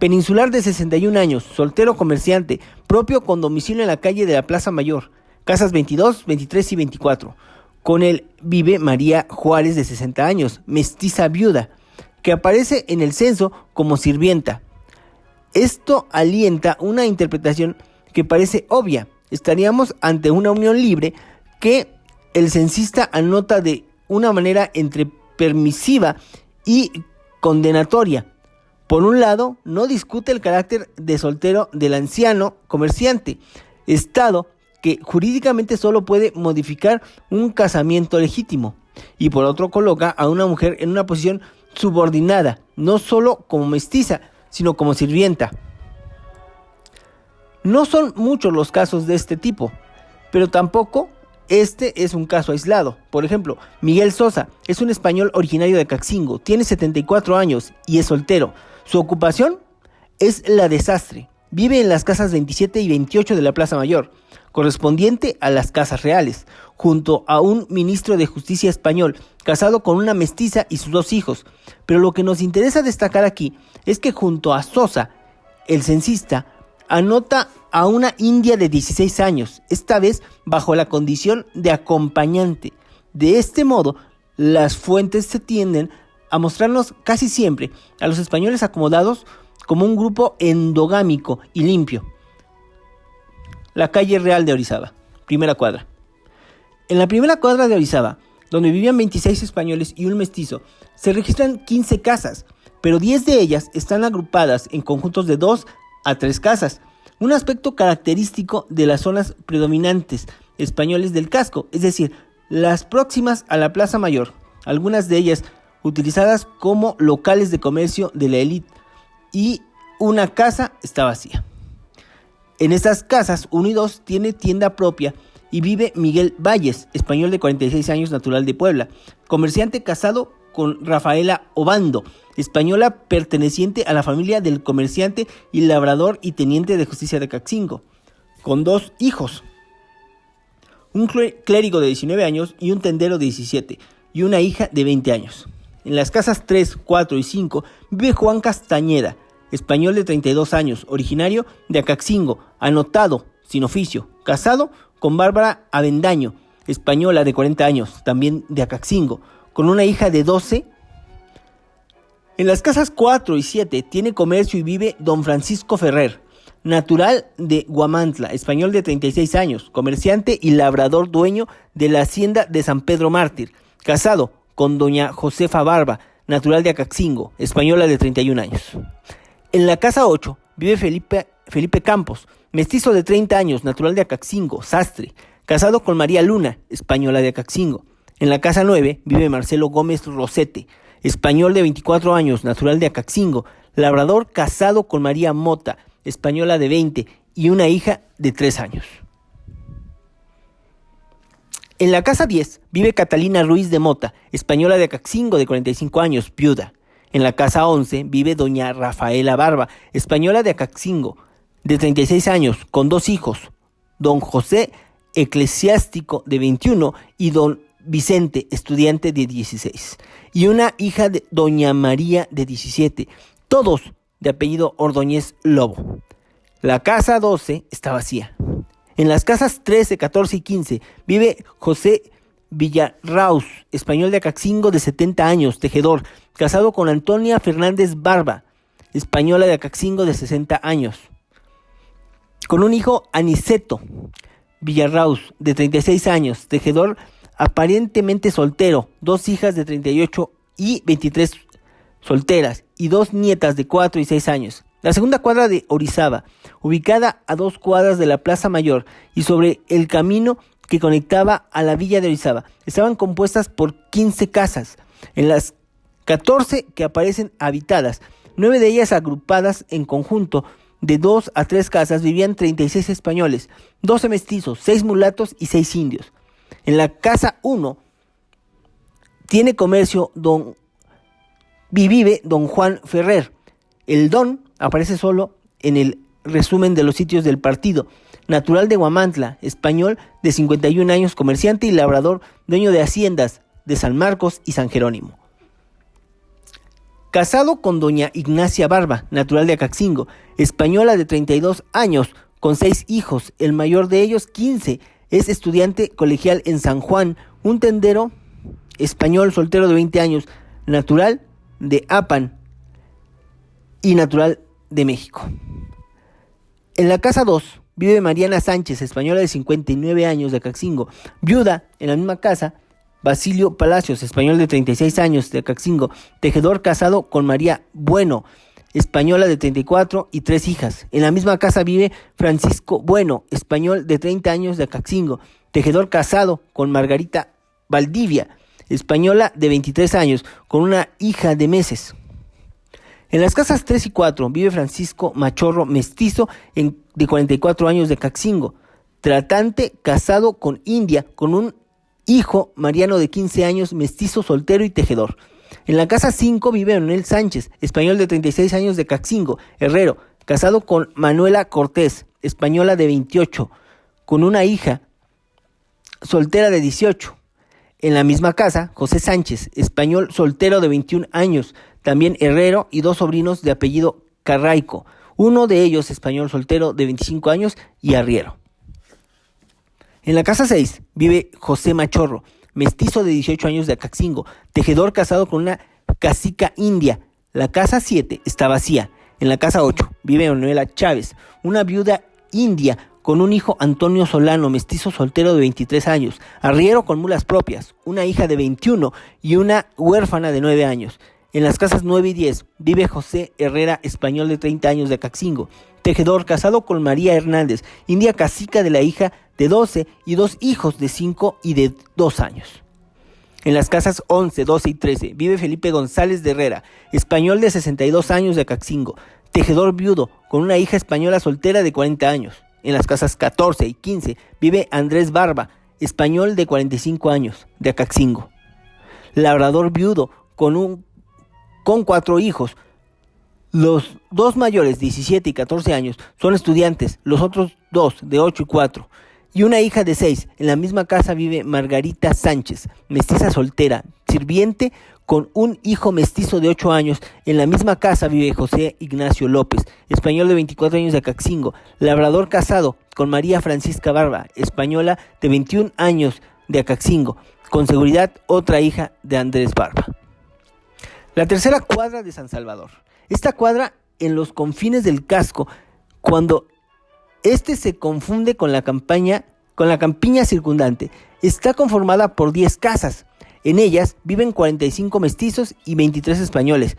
peninsular de 61 años, soltero comerciante, propio con domicilio en la calle de la Plaza Mayor, casas 22, 23 y 24. Con él vive María Juárez, de 60 años, mestiza viuda, que aparece en el censo como sirvienta. Esto alienta una interpretación que parece obvia. Estaríamos ante una unión libre que el censista anota de una manera entre permisiva y condenatoria. Por un lado, no discute el carácter de soltero del anciano comerciante, estado que jurídicamente solo puede modificar un casamiento legítimo, y por otro coloca a una mujer en una posición subordinada, no solo como mestiza, sino como sirvienta. No son muchos los casos de este tipo, pero tampoco este es un caso aislado. Por ejemplo, Miguel Sosa es un español originario de Acaxingo, tiene 74 años y es soltero. Su ocupación es la de sastre. Vive en las casas 27 y 28 de la Plaza Mayor, correspondiente a las casas reales, junto a un ministro de Justicia español, casado con una mestiza y sus 2 hijos. Pero lo que nos interesa destacar aquí es que junto a Sosa, el censista anota a una india de 16 años, esta vez bajo la condición de acompañante. De este modo, las fuentes se tienden a mostrarnos casi siempre a los españoles acomodados como un grupo endogámico y limpio. La calle Real de Orizaba, primera cuadra. En la primera cuadra de Orizaba, donde vivían 26 españoles y un mestizo, se registran 15 casas, pero 10 de ellas están agrupadas en conjuntos de 2 a 3 casas, un aspecto característico de las zonas predominantes españoles del casco, es decir, las próximas a la Plaza Mayor, algunas de ellas utilizadas como locales de comercio de la élite, y una casa está vacía. En estas casas, 1 y 2 tiene tienda propia y vive Miguel Valles, español de 46 años, natural de Puebla, comerciante casado con Rafaela Obando, española perteneciente a la familia del comerciante y labrador y teniente de justicia de Acaxingo, con 2 hijos, un clérigo de 19 años y un tendero de 17, y una hija de 20 años. En las casas 3, 4 y 5 vive Juan Castañeda, español de 32 años, originario de Acaxingo, anotado, sin oficio, casado con Bárbara Avendaño, española de 40 años, también de Acaxingo, con una hija de 12. En las casas 4 y 7 tiene comercio y vive don Francisco Ferrer, natural de Huamantla, español de 36 años, comerciante y labrador, dueño de la hacienda de San Pedro Mártir, casado con doña Josefa Barba, natural de Acaxingo, española de 31 años. En la casa 8 vive Felipe Campos, mestizo de 30 años, natural de Acaxingo, sastre, casado con María Luna, española de Acaxingo. En la casa 9 vive Marcelo Gómez Rosete, español de 24 años, natural de Acaxingo, labrador, casado con María Mota, española de 20 y una hija de 3 años. En la casa 10 vive Catalina Ruiz de Mota, española de Acaxingo de 45 años, viuda. En la casa 11 vive doña Rafaela Barba, española de Acaxingo, de 36 años, con 2 hijos, don José, eclesiástico de 21, y don Vicente, estudiante de 16, y una hija de doña María de 17, todos de apellido Ordóñez Lobo. La casa 12 está vacía. En las casas 13, 14 y 15 vive José Villarrauz, español de Acaxingo de 70 años, tejedor, casado con Antonia Fernández Barba, española de Acaxingo de 60 años, con un hijo, Aniceto Villarrauz, de 36 años, tejedor, aparentemente soltero, 2 hijas de 38 y 23 solteras y 2 nietas de 4 y 6 años. La segunda cuadra de Orizaba, ubicada a 2 cuadras de la Plaza Mayor y sobre el camino que conectaba a la villa de Orizaba, estaban compuestas por 15 casas. En las 14 que aparecen habitadas, 9 de ellas agrupadas en conjunto de 2 a 3 casas, vivían 36 españoles, 12 mestizos, 6 mulatos y 6 indios. En la casa 1 tiene comercio vive don Juan Ferrer. El don aparece solo en el resumen de los sitios del partido. Natural de Huamantla, español de 51 años, comerciante y labrador, dueño de haciendas de San Marcos y San Jerónimo. Casado con doña Ignacia Barba, natural de Acaxingo, española de 32 años, con 6 hijos, el mayor de ellos, 15, es estudiante colegial en San Juan, un tendero español soltero de 20 años, natural de Apan y natural de México. En la casa 2 vive Mariana Sánchez, española de 59 años, de Acaxingo, viuda. En la misma casa, Basilio Palacios, español de 36 años, de Acaxingo, tejedor, casado con María Bueno, española de 34 y 3 hijas. En la misma casa vive Francisco Bueno, español de 30 años, de Acaxingo, tejedor, casado con Margarita Valdivia, española de 23 años, con una hija de meses. En las casas 3 y 4 vive Francisco Machorro, mestizo de 44 años, de Acaxingo, tratante, casado con India, con un hijo, Mariano, de 15 años, mestizo, soltero y tejedor. En la casa 5 vive Manuel Sánchez, español de 36 años, de Acaxingo, herrero, casado con Manuela Cortés, española de 28, con una hija, soltera de 18. En la misma casa, José Sánchez, español, soltero de 21 años, también herrero, y 2 sobrinos de apellido Carraico, uno de ellos español, soltero de 25 años y arriero. En la casa 6 vive José Machorro, mestizo de 18 años, de Acaxingo, tejedor, casado con una cacica india. La casa 7 está vacía. En la casa 8 vive Manuela Chávez, una viuda india, con un hijo, Antonio Solano, mestizo, soltero de 23 años, arriero con mulas propias, una hija de 21 y una huérfana de 9 años. En las casas 9 y 10 vive José Herrera, español de 30 años, de Acaxingo, tejedor, casado con María Hernández, india, cacica de la hija de 12 y 2 hijos de 5 y de 2 años. En las casas 11, 12 y 13 vive Felipe González de Herrera, español de 62 años, de Acaxingo, tejedor, viudo, con una hija española soltera de 40 años. En las casas 14 y 15 vive Andrés Barba, español de 45 años, de Acaxingo, labrador, viudo, con 4 hijos. Los 2 mayores, 17 y 14 años, son estudiantes, los otros 2 de 8 y 4, y una hija de 6. En la misma casa vive Margarita Sánchez, mestiza, soltera, sirviente, con un hijo mestizo de 8 años. En la misma casa vive José Ignacio López, español de 24 años, de Acaxingo, labrador, casado con María Francisca Barba, española de 21 años, de Acaxingo, con seguridad otra hija de Andrés Barba. La tercera cuadra de San Salvador. Esta cuadra, en los confines del casco, cuando Este se confunde con la campiña circundante. Está conformada por 10 casas. En ellas viven 45 mestizos y 23 españoles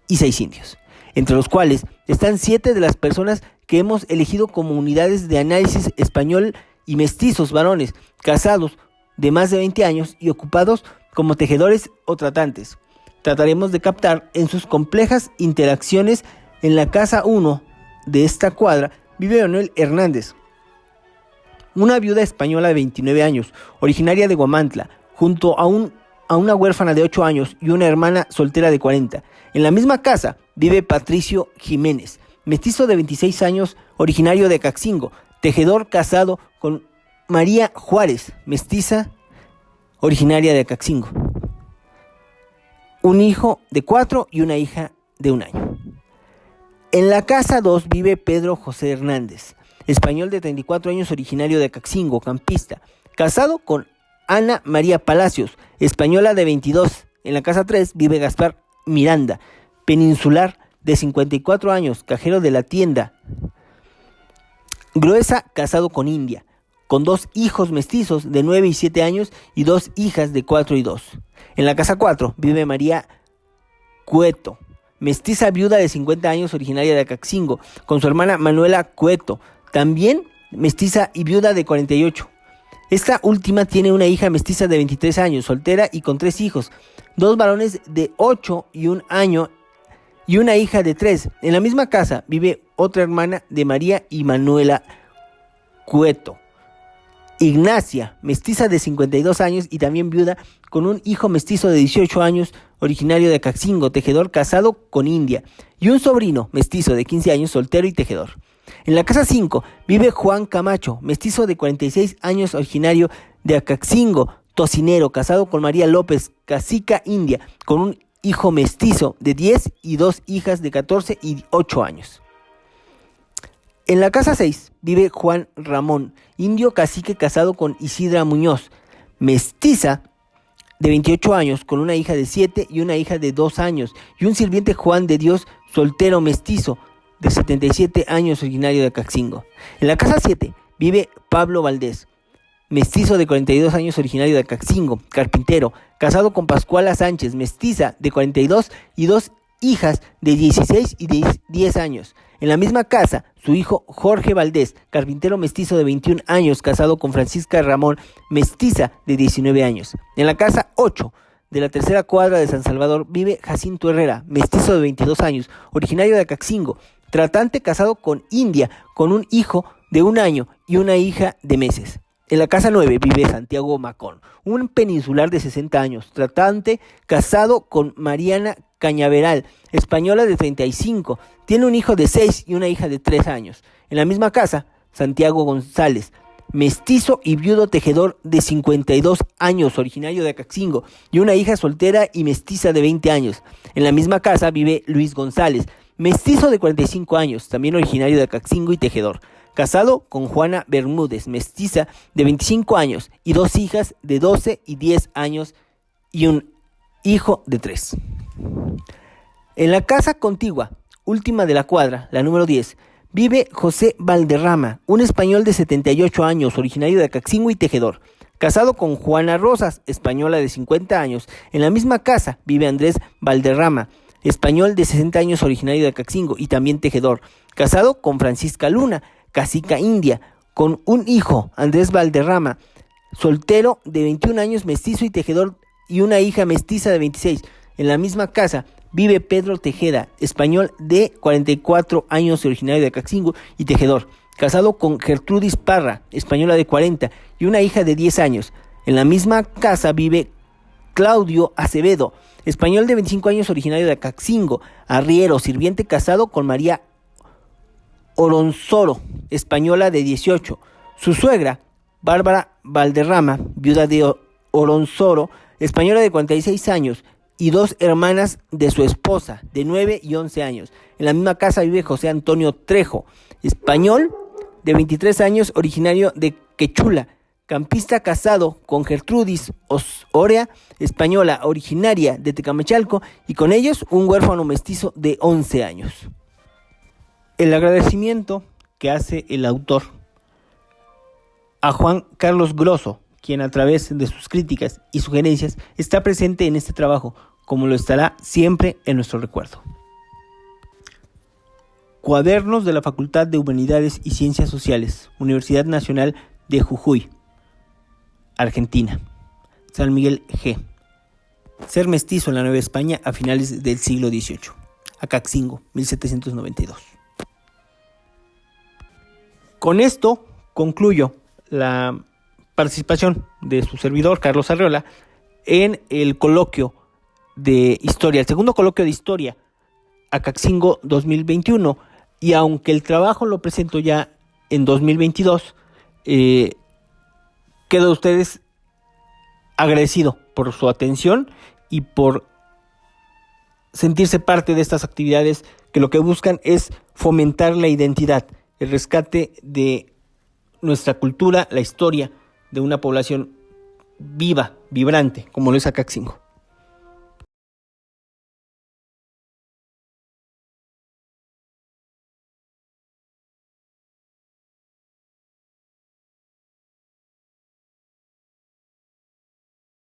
y 6 indios, entre los cuales están 7 de las personas que hemos elegido como unidades de análisis: español y mestizos varones, casados de más de 20 años y ocupados como tejedores o tratantes. Trataremos de captar en sus complejas interacciones. En la casa 1 de esta cuadra vive Manuel Hernández, una viuda española de 29 años, originaria de Guamantla, junto a una huérfana de 8 años y una hermana soltera de 40. En la misma casa vive Patricio Jiménez, mestizo de 26 años, originario de Acaxingo, tejedor, casado con María Juárez, mestiza, originaria de Acaxingo. Un hijo de 4 y una hija de 1 año. En la casa 2 vive Pedro José Hernández, español de 34 años, originario de Acaxingo, campista, casado con Ana María Palacios, española de 22. En la casa 3 vive Gaspar Miranda, peninsular de 54 años, cajero de la tienda Gruesa, casado con India, con 2 hijos mestizos de 9 y 7 años y 2 hijas de 4 y 2. En la casa 4 vive María Cueto, mestiza viuda de 50 años, originaria de Acaxingo, con su hermana Manuela Cueto, también mestiza y viuda de 48. Esta última tiene una hija mestiza de 23 años, soltera y con 3 hijos, 2 varones de 8 y 1 año y una hija de 3. En la misma casa vive otra hermana de María y Manuela Cueto, Ignacia, mestiza de 52 años y también viuda, con un hijo mestizo de 18 años, originario de Acaxingo, tejedor, casado con India, y un sobrino mestizo de 15 años, soltero y tejedor. En la casa 5 vive Juan Camacho, mestizo de 46 años, originario de Acaxingo, tocinero, casado con María López, cacica india, con un hijo mestizo de 10 y 2 hijas de 14 y 8 años. En la casa 6 vive Juan Ramón, indio cacique, casado con Isidra Muñoz, mestiza de 28 años, con una hija de 7 y una hija de 2 años, y un sirviente Juan de Dios, soltero mestizo, de 77 años, originario de Acaxingo. En la casa 7 vive Pablo Valdés, mestizo de 42 años, originario de Acaxingo, carpintero, casado con Pascuala Sánchez, mestiza de 42 y 2 hijas de 16 y 10 años. En la misma casa, su hijo Jorge Valdés, carpintero, mestizo de 21 años, casado con Francisca Ramón, mestiza de 19 años. En la casa 8 de la tercera cuadra de San Salvador vive Jacinto Herrera, mestizo de 22 años, originario de Acaxingo, tratante, casado con India, con un hijo de 1 año y una hija de meses. En la casa 9 vive Santiago Macón, un peninsular de 60 años, tratante, casado con Mariana Cañaveral, española de 35, tiene un hijo de 6 y una hija de 3 años. En la misma casa, Santiago González, mestizo y viudo, tejedor de 52 años, originario de Acaxingo, y una hija soltera y mestiza de 20 años. En la misma casa vive Luis González, mestizo de 45 años, también originario de Acaxingo y tejedor, casado con Juana Bermúdez, mestiza de 25 años y 2 hijas de 12 y 10 años y un hijo de 3. En la casa contigua, última de la cuadra, la número 10, vive José Valderrama, un español de 78 años, originario de Acaxingo y tejedor, casado con Juana Rosas, española de 50 años. En la misma casa vive Andrés Valderrama, español de 60 años, originario de Acaxingo y también tejedor, casado con Francisca Luna, cacica india, con un hijo, Andrés Valderrama, soltero de 21 años, mestizo y tejedor, y una hija mestiza de 26. En la misma casa vive Pedro Tejeda, español de 44 años, originario de Acaxingo y tejedor, casado con Gertrudis Parra, española de 40 y una hija de 10 años. En la misma casa vive Claudio Acevedo, español de 25 años, originario de Acaxingo, arriero, sirviente, casado con María Oronsoro, española de 18. Su suegra, Bárbara Valderrama, viuda de Oronsoro, española de 46 años, y 2 hermanas de su esposa, de 9 y 11 años. En la misma casa vive José Antonio Trejo, español de 23 años, originario de Quechula, campista, casado con Gertrudis Orea, española, originaria de Tecamachalco, y con ellos un huérfano mestizo de 11 años. El agradecimiento que hace el autor a Juan Carlos Grosso, quien a través de sus críticas y sugerencias está presente en este trabajo, como lo estará siempre en nuestro recuerdo. Cuadernos de la Facultad de Humanidades y Ciencias Sociales, Universidad Nacional de Jujuy, Argentina. San Miguel G. Ser mestizo en la Nueva España a finales del siglo XVIII. Acaxingo, 1792. Con esto concluyo la participación de su servidor, Carlos Arreola, en el coloquio de historia, el segundo coloquio de historia, Acaxingo 2021, y aunque el trabajo lo presento ya en 2022, quedo a ustedes agradecido por su atención y por sentirse parte de estas actividades que lo que buscan es fomentar la identidad, el rescate de nuestra cultura, la historia de una población viva, vibrante, como lo es Acaxingo.